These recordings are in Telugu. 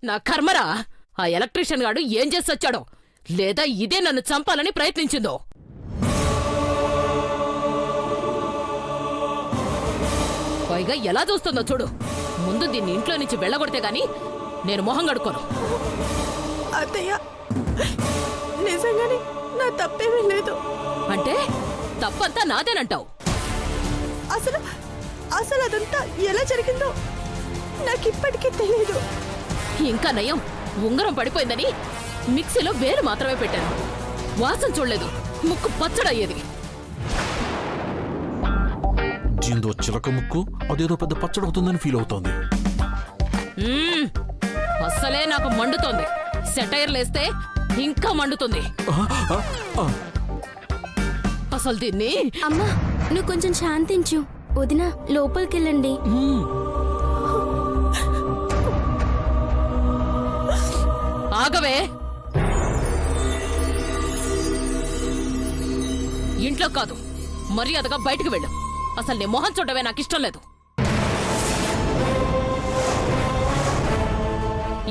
నా కర్మరా! ఆ ఎలక్ట్రీషియన్ గాడు ఏం చేసి వచ్చాడో, లేదా ఇదే నన్ను చంపాలని ప్రయత్నించిందో. పైగా ఎలా చూస్తుందో చూడు. ముందు దీన్ని ఇంట్లో నుంచి వెళ్ళగొడితే గాని నేను మొహం కడుక్కోను. అత్తయ్య, నిజంగానే నా తప్పేమీ లేదు. అంటే తప్పంతా నాదేనంటావు? అసలు అసలు అదంతా ఎలా జరిగిందో నాకిప్పటికీ తెలియదు. ఇంకా నయం, ఉంగరం పడిపోయిందని మిక్సీలో వేలు మాత్రమే పెట్టాను. వాసన చూడలేదు, ముక్కు పచ్చడయ్యేది. దీంతో చిలక ముక్కు అదేదో పెద్ద పచ్చడవుతుందని ఫీల్ అవుతోంది. అస్సలే నాకు మండుతోంది. సెటైర్లేస్తే ఇంకా మండుతుంది. అసలు దీన్ని... అమ్మా, నువ్వు కొంచెం శాంతించు. వదిన, లోపలికెళ్ళండి. ఆగవే! ఇంట్లో కాదు, మర్యాదగా బయటకు వెళ్ళు. అసలు నీ మొహం చూడవే నాకిష్టం లేదు.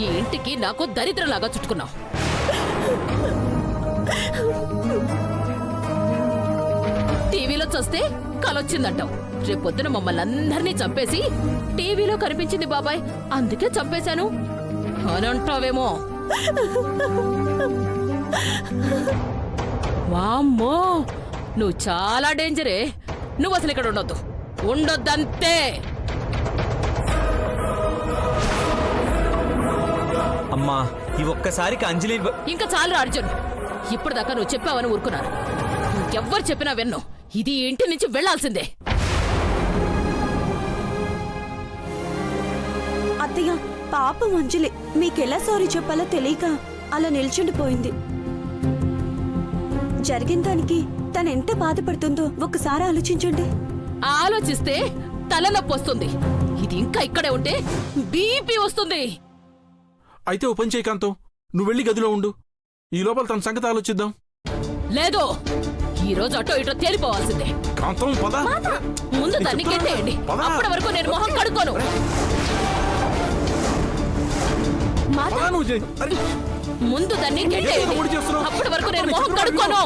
ఈ ఇంటికి నాకు దరిద్రలాగా చుట్టుకున్నావు. టీవీలో చూస్తే కలొచ్చిందంటావు. రేపొద్దున మమ్మల్ని అందరినీ చంపేసి టీవీలో కనిపించింది బాబాయ్, అందుకే చంపేశాను అని అంటావేమో. వామ్మో, నువ్వు చాలా డేంజరే. నువ్వు అసలు ఇక్కడ ఉండొద్దు, ఉండొద్దంతే. అమ్మా, ఈ ఒక్కసారికి అంజలి... ఇంకా చాలు అర్జున్. ఇప్పటిదాకా నువ్వు చెప్పావని ఊరుకున్నాను. ఇంకెవ్వరు చెప్పినా విన్ను. ఇది ఇంటి నుంచి వెళ్లాల్సిందే. అత్తయ్య, పాపం అంజలి మీకెలా సారీ చెప్పాలో తెలియక అలా నిల్చుండిపోయింది. జరిగిన దానికి తనెంత బాధపడుతుందో ఒక్కసారి ఆలోచించండి. ఆలోచిస్తే తలనొప్పి వస్తుంది. ఇది ఇంకా ఇక్కడే ఉంటే బీపీ వస్తుంది. అయితే ఓ పని చేయి కాంతం, నువ్వు వెళ్ళి గదిలో ఉండు. ఈ లోపల తన సంగతి ఆలోచిద్దాం. లేదు, ఈ రోజు అటో ఇటో తేలిపోవాల్సిందే. కాంతం పద. ముందు దాన్ని కెట్టేయండి. అప్పటి వరకు నేను మొహం కడుక్కోను. ముందు దాన్ని కెట్టేయండి. అప్పటి వరకు నేను మొహం కడుక్కోను.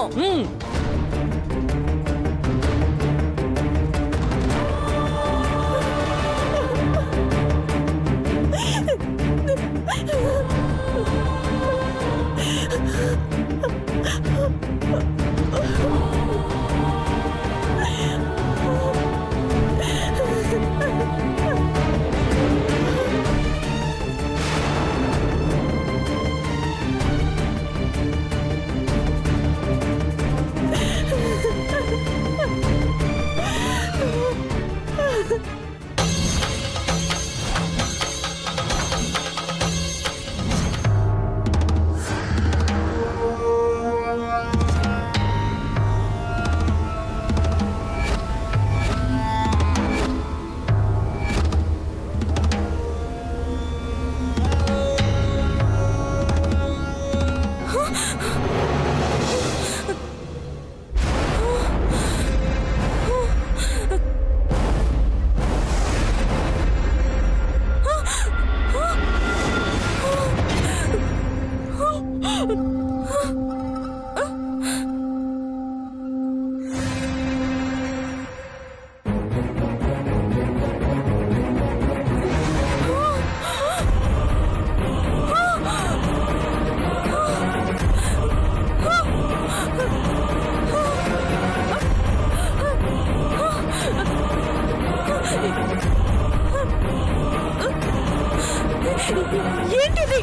ఏంటిది?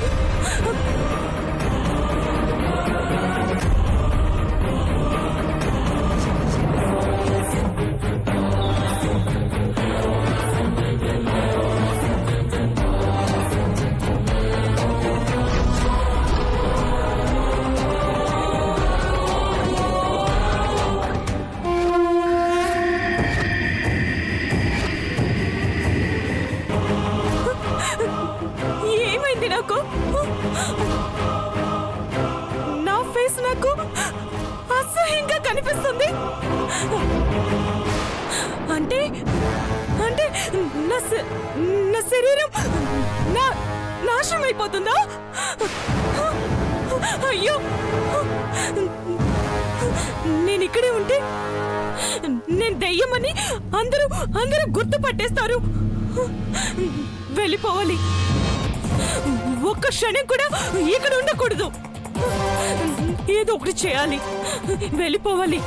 ఏమైంది నాకు? నా ఫేస్ నాకు అసహ్యంగా కనిపిస్తుంది. అంటే అంటే నా శరీరం నా నా నాశనం అయిపోతుందా? అయ్యో, నేను ఇక్కడే ఉంటే నేను దెయ్యమని అందరూ గుర్తుపట్టేస్తారు. వెళ్ళిపోవాలి. ఒక్క క్షణం కూడా ఇక్కడ ఉండకూడదు. ఏదో ఒకటి చేయాలి. వెళ్ళిపోవాలి.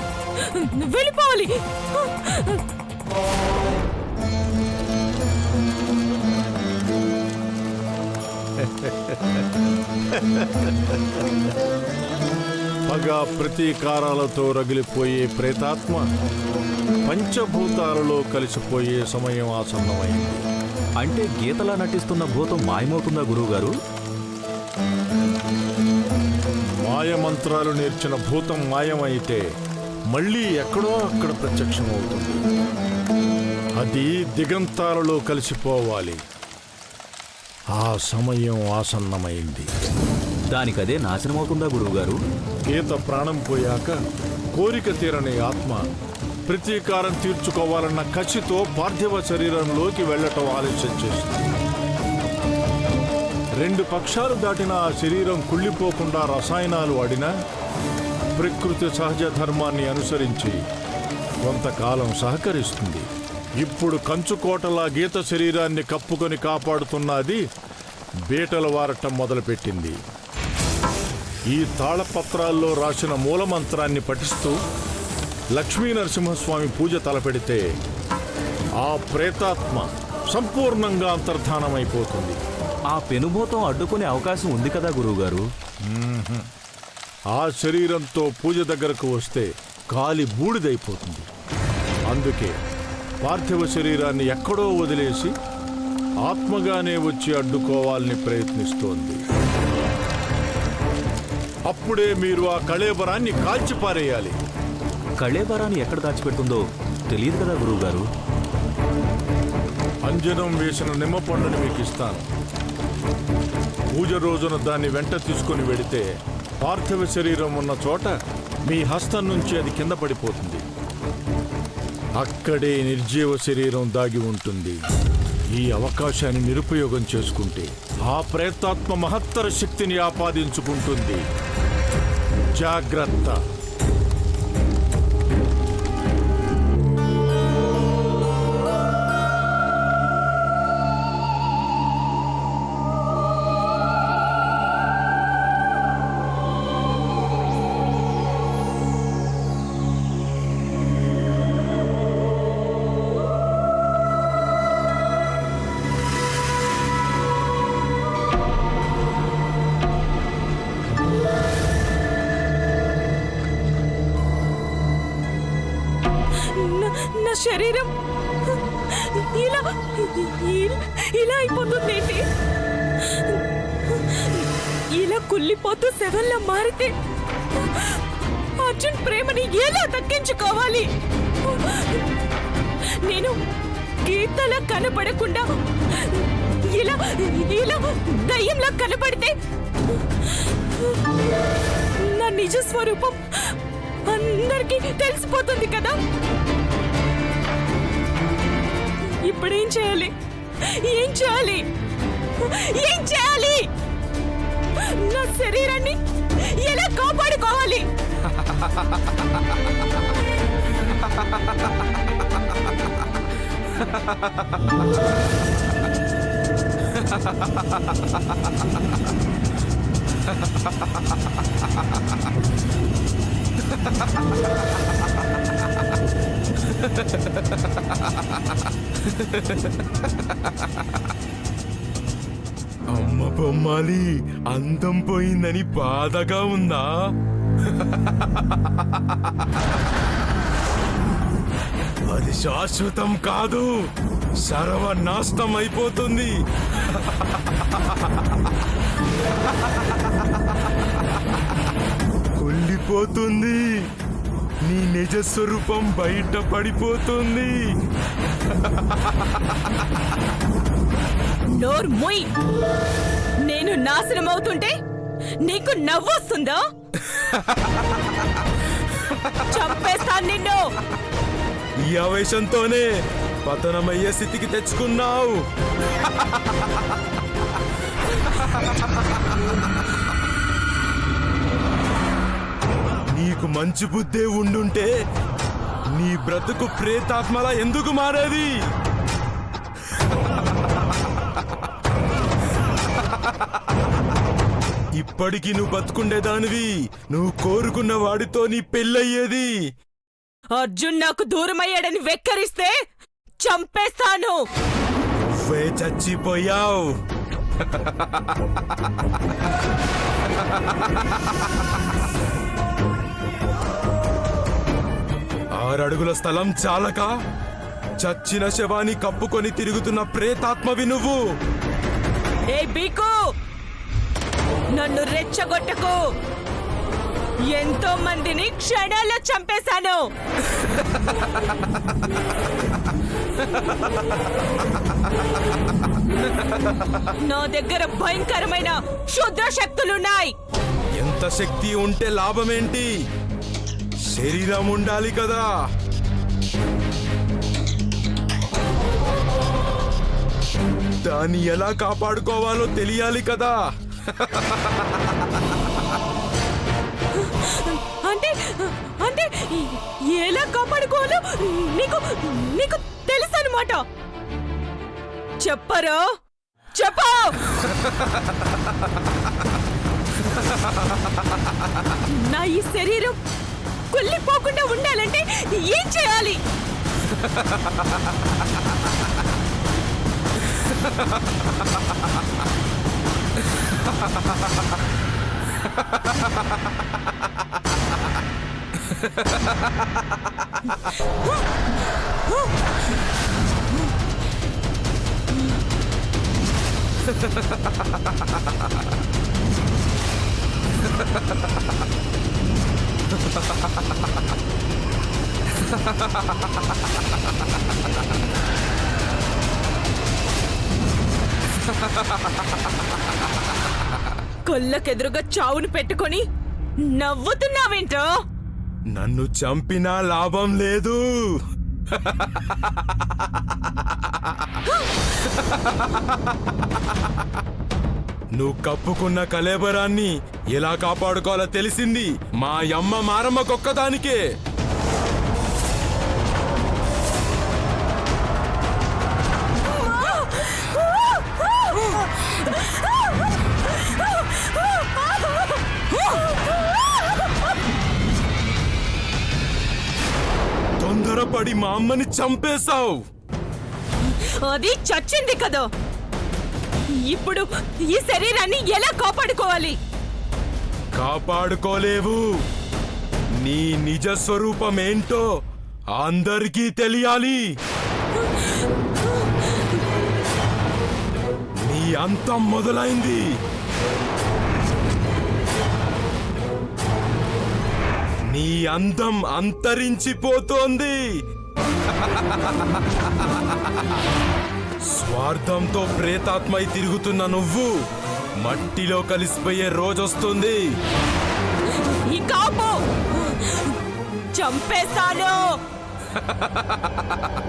పగ ప్రతీకారాలతో రగిలిపోయే ప్రేతాత్మ పంచభూతాలలో కలిసిపోయే సమయం ఆసన్నమైంది. అంటే గీతలా నటిస్తున్న భూతం మాయమవుతుందా గురువుగారు? మాయమంత్రాలు నేర్చిన భూతం మాయమైతే మళ్ళీ ఎక్కడో అక్కడ ప్రత్యక్షమవుతుంది. అది దిగంతాలలో కలిసిపోవాలి. ఆ సమయం ఆసన్నమైంది. దానికదే నాశనమవుతుందా గురువుగారు? గీత ప్రాణం పోయాక కోరిక తీరని ఆత్మ ప్రతీకారం తీర్చుకోవాలన్న కసితో పార్థివ శరీరంలోకి వెళ్లటం ఆలస్యం చేస్తుంది. 2 పక్షాలు దాటిన ఆ శరీరం కుళ్ళిపోకుండా రసాయనాలు వాడినా ప్రకృతి సహజ ధర్మాన్ని అనుసరించి కొంతకాలం సహకరిస్తుంది. ఇప్పుడు కంచుకోటలా గీత శరీరాన్ని కప్పుకొని కాపాడుతున్నది బీటలు వారటం మొదలుపెట్టింది. ఈ తాళపత్రాల్లో రాసిన మూలమంత్రాన్ని పఠిస్తూ లక్ష్మీ నరసింహస్వామి పూజ తలపెడితే ఆ ప్రేతాత్మ సంపూర్ణంగా అంతర్ధానమైపోతుంది. ఆ పెనుభూతం అడ్డుకునే అవకాశం ఉంది కదా గురువుగారు? ఆ శరీరంతో పూజ దగ్గరకు వస్తే కాలి బూడిదైపోతుంది. అందుకే పార్థివ శరీరాన్ని ఎక్కడో వదిలేసి ఆత్మగానే వచ్చి అడ్డుకోవాలని ప్రయత్నిస్తోంది. అప్పుడే మీరు ఆ కళేబరాన్ని కాల్చిపారేయాలి. కళేబరాన్ని ఎక్కడ దాచిపెడుతుందో తెలియదు కదా గురువుగారు? అంజనం వేసిన నిమ్మపండుని మీకు ఇస్తాను. పూజ రోజున దాన్ని వెంట తీసుకుని వెడితే పార్థివ శరీరం ఉన్న చోట మీ హస్తం నుంచి అది కింద పడిపోతుంది. అక్కడే నిర్జీవ శరీరం దాగి ఉంటుంది. ఈ అవకాశాన్ని నిరుపయోగం చేసుకుంటే ఆ ప్రేతాత్మ మహత్తర శక్తిని ఆపాదించుకుంటుంది. జాగ్రత్త. నా శరీరం ఇలా అయిపోతుందేంటి? ఇలా కుళ్ళిపోతూ శవంలా మారితే అర్జున్ ప్రేమని ఎలా దక్కించుకోవాలి? నేను గీతలా కనపడకుండా ఇలా దయ్యంలా కనపడితే నా నిజ స్వరూపం అందరికీ తెలిసిపోతుంది కదా. ఇప్పుడేం చేయాలి? ఏం చేయాలి? నా శరీరాన్ని ఎలా కాపాడుకోవాలి? అమ్మ బొమ్మాలి, అందం పోయిందని బాధగా ఉందా? అది శాశ్వతం కాదు, సర్వనాశనం అయిపోతుంది. కుళ్ళిపోతుంది. నీ నిజ స్వరూపం బయట పడిపోతుంది. నోరు మొయ్. నేను నాశనం అవుతుంటే నీకు నవ్వొస్తుందా? చంపేస్తాను నిన్ను. ఈ ఆవేశంతోనే పతనమయ్యే స్థితికి తెచ్చుకున్నావు. నీకు మంచి బుద్ధే ఉండుంటే నీ బ్రతుకు ప్రేతాత్మలా ఎందుకు మారేది? ఇప్పటికీ నువ్వు బతుకుండేదానివి. నువ్వు కోరుకున్న వాడితో నీ పెళ్ళయ్యేది. అర్జున్ నాకు దూరమయ్యాడని వెక్కరిస్తే చంపేస్తాను. నువ్వే చచ్చిపోయావు. 6 అడుగుల స్థలం చాలక చచ్చిన శవాన్ని కప్పుకొని తిరుగుతున్న ప్రేతాత్మవి నువ్వు. ఏ బీకు, నన్ను రెచ్చగొట్టకు. ఎంతో మందిని క్షణాల్లో చంపేశాను. నా దగ్గర భయంకరమైన క్షుద్ర శక్తులున్నాయి. ఎంత శక్తి ఉంటే లాభమేంటి? శరీరం ఉండాలి కదా. దాన్ని ఎలా కాపాడుకోవాలో తెలియాలి కదా. అంటే అంటే ఎలా కాపాడుకోవాలో నీకు నీకు తెలుసు అనమాట. చెప్పరా? చెప్పు. నా ఈ శరీరం కుళ్ళిపోకుండా ఉండాలంటే ఏం చేయాలి? కొల్లకెదురుగా చావును పెట్టుకొని నవ్వుతున్నావేంటో? నన్ను చంపినా లాభం లేదు. నువ్వు కప్పుకున్న కలేబరాన్ని ఎలా కాపాడుకోవాలో తెలిసింది మా అమ్మ మారమ్మకొక్కదానికే. తొందరపడి మా అమ్మని చంపేశావు. అది చచ్చింది కదా. ఇప్పుడు ఈ శరీరాన్ని ఎలా కాపాడుకోవాలి? కాపాడుకోలేవు. నీ నిజ స్వరూపమేంటో అందరికీ తెలియాలి. నీ అంతం మొదలైంది. నీ అందం అంతరించిపోతోంది. స్వార్థంతో ప్రేతాత్మై తిరుగుతున్న నువ్వు మట్టిలో కలిసిపోయే రోజొస్తుంది. ఈ కాపు చంపేస్తాను.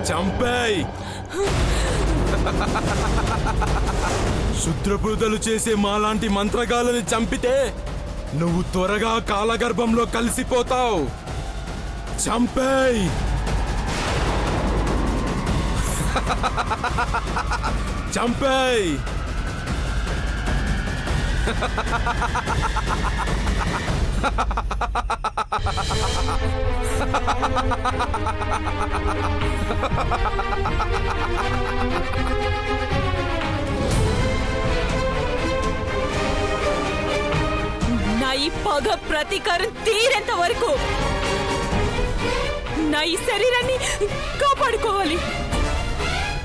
చంపేయ్. శుద్రపూజలు చేసే మాలాంటి మంత్రగాళ్ళని చంపితే నువ్వు త్వరగా కాలగర్భంలో కలిసిపోతావు. చంపేయ్. చంపేయ్. నా ఈ పగ ప్రతీకారం తీరేంత వరకు నా ఈ శరీరాన్ని కాపాడుకోవాలి.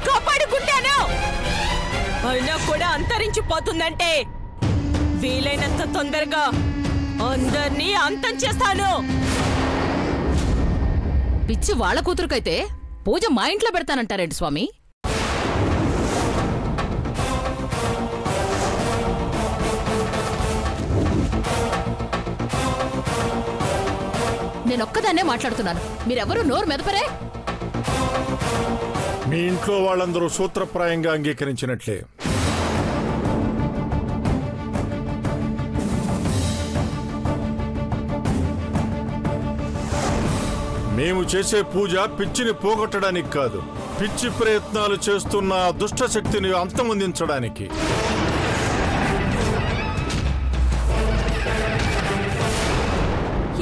కాపాడుకుంటాను. అయినా కూడా అంతరించిపోతుందంటే వీలైనంత తొందరగా అందర్నీ అంతం చేస్తాను. పిచ్చి వాళ్ళ కూతురుకైతే పూజ మా ఇంట్లో పెడతానంటారేంటి స్వామి? నేనొక్కదాన్నే మాట్లాడుతున్నాను. మీరెవరూ నోరు మెదపరే. మీ ఇంట్లో వాళ్ళందరూ సూత్రప్రాయంగా అంగీకరించినట్లే మేము చేసే పూజ పిచ్చిని పోగొట్టడానికి కాదు, పిచ్చి ప్రయత్నాలు చేస్తున్న ఆ దుష్ట శక్తిని అంతమొందించడానికి.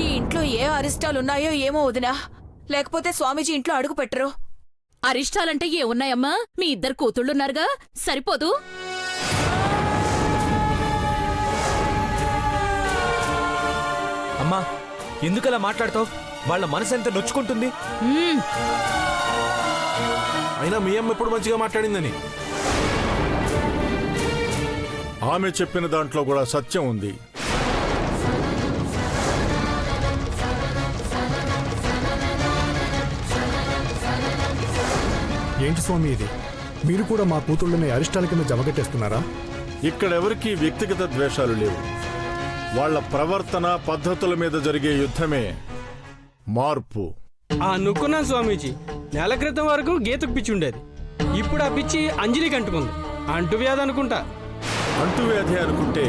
ఈ ఇంట్లో ఏ అరిష్టాలున్నాయో ఏమో వదినా, లేకపోతే స్వామీజీ ఇంట్లో అడుగు పెట్టరు. అరిష్టాలంటే ఏ ఉన్నాయమ్మా? మీ ఇద్దరు కూతుళ్ళున్నారుగా, సరిపోదు? అమ్మా ఎందుకలా మాట్లాడతావు? వాళ్ళ మనసు ఎంత నొచ్చుకుంటుంది. అయినా మీ అమ్మ ఎప్పుడు మంచిగా మాట్లాడిందని. ఆమె చెప్పిన దాంట్లో కూడా సత్యం ఉంది. ఏంటి స్వామి ఇది? మీరు కూడా మా కూతుళ్ళని అరిష్టాల కింద జమగట్టేస్తున్నారా? ఇక్కడెవరికీ వ్యక్తిగత ద్వేషాలు లేవు. వాళ్ళ ప్రవర్తన పద్ధతుల మీద జరిగే యుద్ధమే మార్పు. అనుకున్నాను స్వామీజీ. నెల క్రితం వరకు గీతకు పిచ్చి ఉండేది, ఇప్పుడు ఆ పిచ్చి అంజలికి అంటుకుంది. అంటువ్యాధి అనుకుంటా. అంటువ్యాధి అనుకుంటే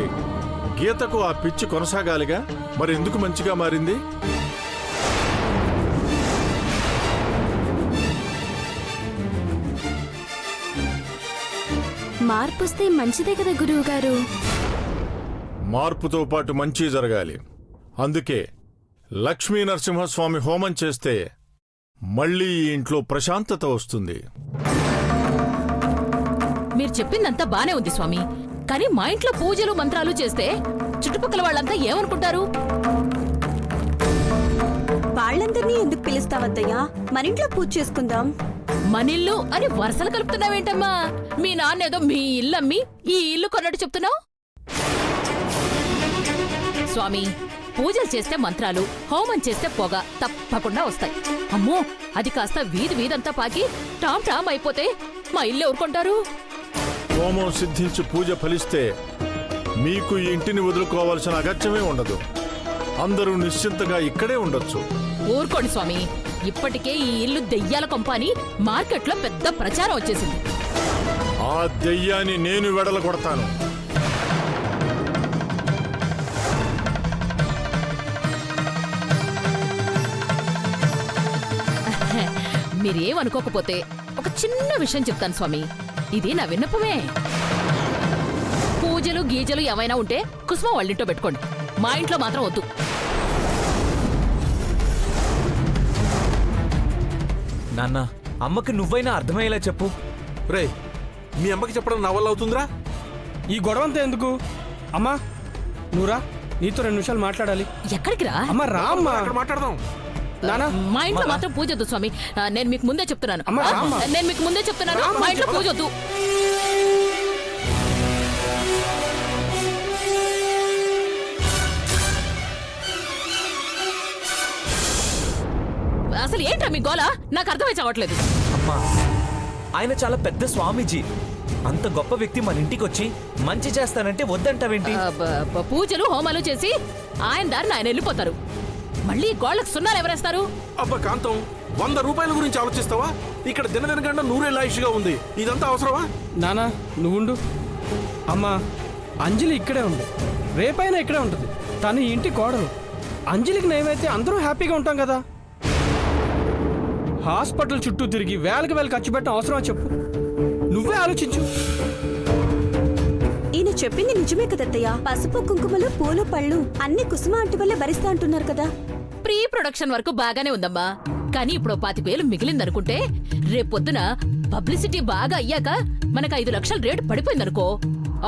గీతకు ఆ పిచ్చి కొనసాగాలిగా, మరి ఎందుకు మంచిగా మారింది? మార్పు వస్తే మంచిదే కదా గురువు గారు. మార్పుతో పాటు మంచి జరగాలి. అందుకే లక్ష్మీ నరసింహస్వామి హోమం చేస్తే మళ్ళీ ఈ ఇంట్లో ప్రశాంతత వస్తుంది. మీరు చెప్పిందంతా బానే ఉంది స్వామి, కానీ మా ఇంట్లో పూజలు మంత్రాలు చేస్తే చుట్టుపక్కల వాళ్ళంతా ఏమనుకుంటారు? వాళ్ళందరినీ ఎందుకు పిలుస్తావద్దయ్యా? మనింట్లో పూజ చేసుకుందాం. మనిల్లు అని వరుసలు కలుపుతున్నావేంటమ్మా? మీ నాన్నేదో మీ ఇల్లమ్మి ఈ ఇల్లు కొన్నట్టు చెప్తున్నావు. స్వామి, పూజలు చేస్తే మంత్రాలు, హోమం చేస్తే పొగ తప్పకుండా వస్తాయి. అమ్మో, అది కాస్త వీధి వీధంతా పాకి టామ్ టామ్ అయిపోతే మా ఇల్లు ఎవరుకుంటారు? హోమం సిద్ధించి పూజ ఫలిస్తే మీకు ఈ ఇంటిని వదులుకోవాల్సిన అగత్యమే ఉండదు. అందరూ నిశ్చింతగా ఇక్కడే ఉండొచ్చు. ఊరుకోండి స్వామి, ఇప్పటికే ఈ ఇల్లు దెయ్యాల కొంప అని మార్కెట్లో పెద్ద ప్రచారం వచ్చేసింది. ఆ దెయ్యాన్ని నేను వెడలగొడతాను. మీరేమనుకోకపోతే ఒక చిన్న విషయం చెప్తాను స్వామి, ఇది నా విన్నపమే. పూజలు గీజలు ఏమైనా ఉంటే కుసుమ వాళ్ళింటో పెట్టుకోండి, మా ఇంట్లో మాత్రం వద్దు. నాన్న, అమ్మకి నువ్వైనా అర్థమయ్యేలా చెప్పు. రే, మీ అమ్మకి చెప్పడం నా వల్ల అవుతుందిరా? ఈ గొడవంతా ఎందుకు? అమ్మా నువ్వురా, నీతో 2 నిమిషాలు మాట్లాడాలి. ఎక్కడికి రా? అమ్మ రా అమ్మా. అక్కడ మాట్లాడదాం. నానా, మా ఇంట్లో మాత్రం పూజ వద్దు స్వామి. నేను మీకు ముందే చెప్తున్నాను. అమ్మ, రామ్మా. నేను మీకు ముందే చెప్తున్నాను, మా ఇంట్లో పూజ వద్దు. అసలు ఏంటా మీ గోల? నాకు అర్థమై చావట్లేదు. అమ్మా, ఆయన చాలా పెద్ద స్వామీజీ. అంత గొప్ప వ్యక్తి మన ఇంటికి వచ్చి మంచి చేస్తానంటే వద్దంటావేంటి? పూజలు హోమాలు చేసి ఆయన దారిని ఆయన వెళ్ళిపోతారు. మళ్ళీ గోళ్ళకు సున్నాలు ఎవరేస్తారు? అబ్బా కాంతం, 100 రూపాయల గురించి ఆలోచిస్తావా? ఇక్కడ దినదినగండ 100 ఆయుష్గా ఉంది. ఇదంతా అవసరమా? నానా నువ్వుండు. అమ్మా, అంజలి ఇక్కడే ఉంది, రేపైనా ఇక్కడే ఉంటుంది. తను ఈ ఇంటి కోడలు. అంజలికి నయమైతే అందరూ హ్యాపీగా ఉంటాం కదా. హాస్పిటల్ చుట్టూ తిరిగి వేలకు ఖర్చు పెట్టడం అవసరమా చెప్పు? నువ్వే ఆలోచించు. ఈయన చెప్పింది నిజమే కదత్తయ్య. పసుపు కుంకుమలు పూలు పళ్ళు అన్ని కుసుమ ఆంటీ వల్లే భరిస్తా అంటున్నారు కదా. ప్రీ ప్రొడక్షన్ వరకు బాగానే ఉందమ్మా, కానీ ఇప్పుడు 25,000 మిగిలిందనుకుంటే రేపొద్దున పబ్లిసిటీ బాగా అయ్యాక మనకు 5 లక్షల రేటు పడిపోయిందనుకో,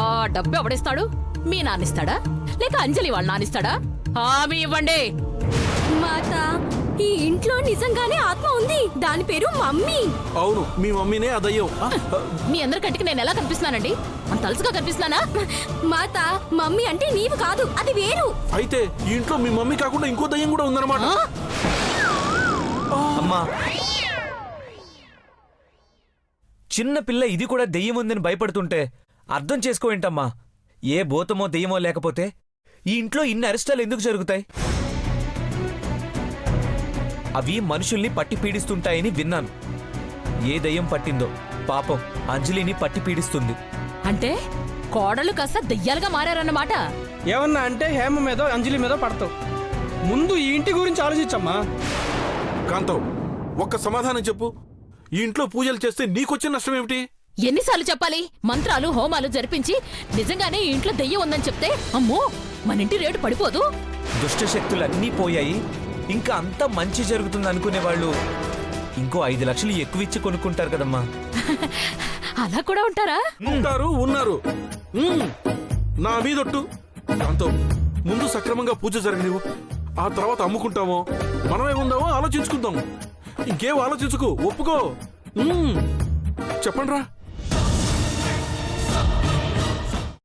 ఆ డబ్బు ఎవడిస్తాడు? మీ నాన్నిస్తాడా లేక అంజలి వాళ్ళ నాన్నిస్తాడా? హామీ ఇవ్వండి. మాత, ఈ ఇంట్లో నిజంగానే ఆత్మ ఉంది. దాని పేరు మమ్మీ. అవును, మీ మమ్మీనే అదయ్యం. మీ అందరికంటికి నేను ఎలా కనిపిస్తున్నానండి? అంత అలసుగా కనిపిస్తున్నానా? మాత, మమ్మీ అంటే నీవు కాదు, అది వేరు. అయితే ఈ ఇంట్లో మీ మమ్మీ కాకుండా ఇంకో దయ్యం కూడా ఉందన్నమాట. అమ్మా, చిన్న పిల్ల ఇది కూడా దెయ్యం ఉందని భయపడుతుంటే అర్థం చేసుకోవేంటమ్మా? ఏ భూతమో దెయ్యమో లేకపోతే ఈ ఇంట్లో ఇన్ని అరిష్టాలు ఎందుకు జరుగుతాయి? అవి మనుషుల్ని పట్టి పీడిస్తుంటాయని విన్నాను. ఏ దయ్యం పట్టిందో పాపం అంజలిని పట్టి పీడిస్తుంది. అంటే కోడలు కాస్త దయ్యాలుగా మారారన్నమాట. ఏమన్నా అంటే హేమ మీదో అంజలి మీదో పడతావు. ముందు ఈ ఇంటి గురించి ఆలోచించమ్మా. కాంతం, ఒక్క సమాధానం చెప్పు. ఈ ఇంట్లో పూజలు చేస్తే నీకొచ్చిన నష్టం ఏమిటి? ఎన్నిసార్లు చెప్పాలి? మంత్రాలు హోమాలు జరిపించి నిజంగానే ఈ ఇంట్లో దెయ్యం ఉందని చెప్తే అమ్మో మన ఇంటి రేటు పడిపోదు. దుష్ట శక్తులన్నీ పోయాయి, ఇంకా అంతా మంచి జరుగుతుంది అనుకునే వాళ్ళు ఇంకో 5 లక్షలు ఎక్కువ ఇచ్చి కొనుక్కుంటారు కదమ్మా. అలా కూడా ఉంటారా? ఉన్నారు. నా మీదొట్టు. కాంతం, ముందు సక్రమంగా పూజ జరగనివ్వు. ఆ తర్వాత అమ్ముకుంటామో మనమే ఉందామో ఆలోచించుకుందాం. ఇంకేం ఆలోచించుకు, ఒప్పుకో. చెప్పండి రా.